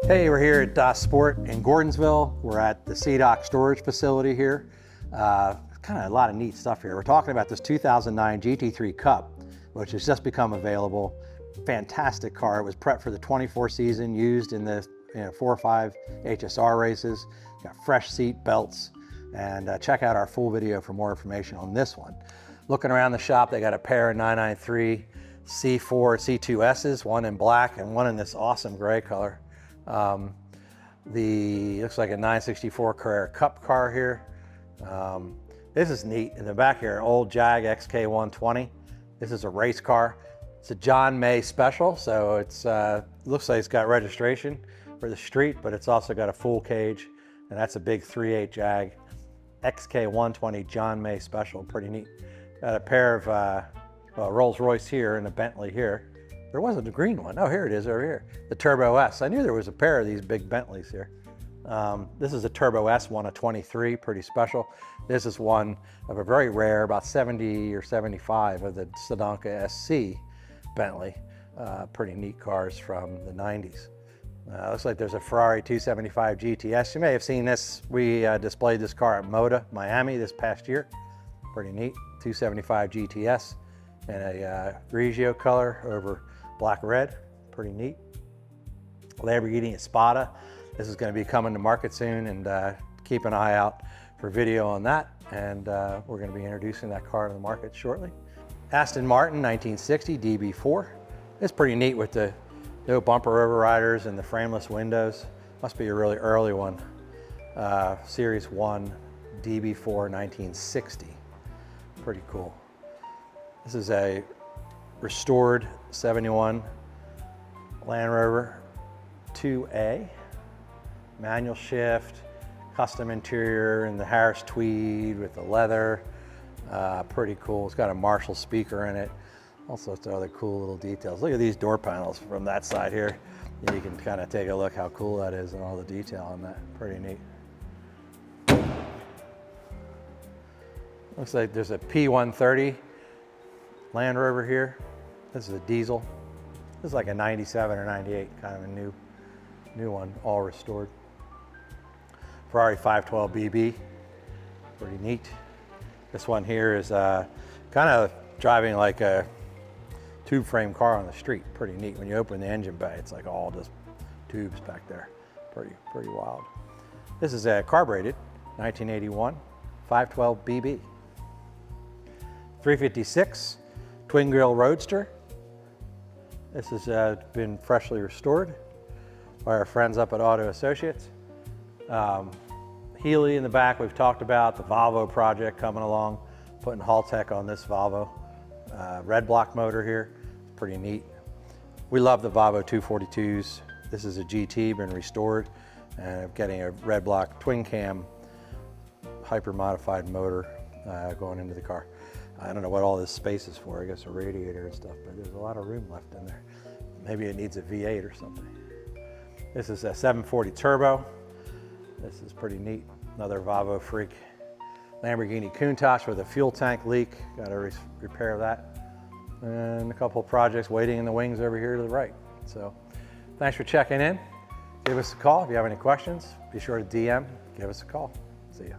Hey, we're here at Sport in Gordonsville. We're at the CDOC storage facility here. Kind of a lot of neat stuff here. We're talking about this 2009 GT3 Cup, which has just become available. Fantastic car. It was prepped for the 24 season, used in the 4 or 5 HSR races. Got fresh seat belts. And check out our full video for more information on this one. Looking around the shop, they got a pair of 993 C4, C2Ss, one in black and one in this awesome gray color. Looks like a 964 Carrera Cup car here. This is neat. In the back here, old Jag XK120. This is a race car. It's a John May special, so it's looks like it's got registration for the street, but it's also got a full cage, and that's a big 3.8 Jag XK120 John May special. Pretty neat. Got a pair of Rolls Royce here and a Bentley here. There wasn't a green one. Oh, here it is over here. The Turbo S. I knew there was a pair of these big Bentleys here. This is a Turbo S, one of 23, pretty special. This is one of a very rare, about 70 or 75 of the Sedanca SC Bentley. Pretty neat cars from the 90s. Looks like there's a Ferrari 275 GTS. You may have seen this. We displayed this car at Moda, Miami this past year. Pretty neat, 275 GTS and a Grigio color over black red, pretty neat. Lamborghini Espada. This is going to be coming to market soon, and keep an eye out for video on that. And we're going to be introducing that car to the market shortly. Aston Martin 1960 DB4. It's pretty neat with the no bumper overriders and the frameless windows. Must be a really early one. Series 1 DB4 1960. Pretty cool. This is a restored 71 Land Rover 2A, manual shift, custom interior in the Harris Tweed with the leather. Pretty cool. It's got a Marshall speaker in it. All sorts of other cool little details. Look at these door panels from that side here. You can kind of take a look how cool that is and all the detail on that. Pretty neat. Looks like there's a P130 Land Rover here. This is a diesel. This is like a 97 or 98, kind of a new one, all restored. Ferrari 512 BB, pretty neat. This one here is kind of driving like a tube frame car on the street. Pretty neat. When you open the engine bay, it's like all just tubes back there. Pretty wild. This is a carbureted 1981 512 BB. 356 twin grill roadster. This has been freshly restored by our friends up at Auto Associates. Healy in the back, we've talked about the Volvo project coming along, putting Haltech on this Volvo. Red block motor here, pretty neat. We love the Volvo 242s. This is a GT, been restored, and getting a red block twin cam hyper modified motor going into the car. I don't know what all this space is for. I guess a radiator and stuff, but there's a lot of room left in there. Maybe it needs a V8 or something. This is a 740 turbo. This is pretty neat. Another Volvo freak. Lamborghini Countach with a fuel tank leak. Got to repair that. And a couple of projects waiting in the wings over here to the right. So thanks for checking in. Give us a call if you have any questions. Be sure to DM. Give us a call. See ya.